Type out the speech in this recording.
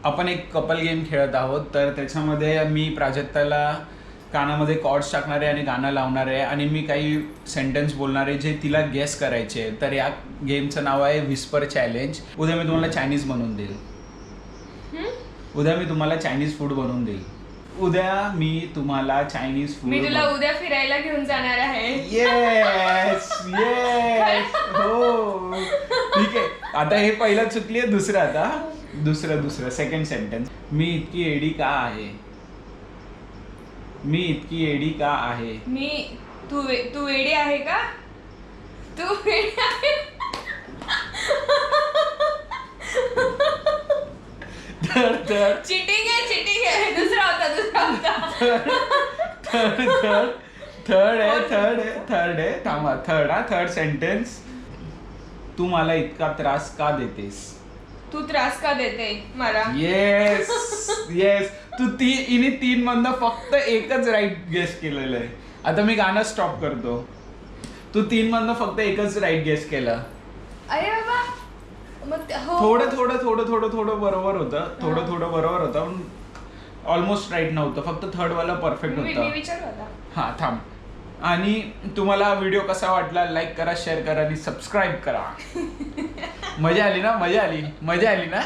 आपण एक couple game खेळत आहोत. तर त्याच्यामध्ये मी प्राजक्ताला कानामध्ये कॉर्ड्स टाकणार आहे आणि गाणं लावणार आहे आणि मी काही सेंटेन्स बोलणार आहे जे तिला गेस करायचे. तर या गेमचं नाव आहे विस्पर चॅलेंज. उद्या मी तुम्हाला चायनीज बनवून देईल. उद्या मी तुम्हाला चायनीज फूड बनवून देईल. उद्या मी तुम्हाला चायनीज फूड. मी तुला उद्या फिरायला घेऊन जाणार आहे. येस येस हो ठीक आहे. आता हे पहिलं चुकली आहे. दुसरं आता दुसरं सेकंड सेंटेन्स. मी इतकी एडी का आहे. मी इतकी एडी का आहे. तू वेडी आहे का. तू वेडी आहे. चिटिंग आहे. दुसरा होता थर्ड आहे थांबा. Third sentence. तू मला इतका त्रास का देतेस. तू त्रास का देते मला. येस तू इने 3 मधनं फक्त एकच राईट गेस केलेलं आहे. आता मी गाणं स्टॉप करतो. तू 3 मधनं फक्त एकच राईट गेस केलं. अरे बाबा मग थोडं बरोबर होतं. थोडं बरोबर होतं पण ऑलमोस्ट राईट नव्हतं. फक्त थर्ड वाला परफेक्ट होतं. हा थांब. आणि तुम्हाला व्हिडिओ कसा वाटला लाईक करा, शेअर करा आणि सबस्क्राईब करा. मजा आली ना.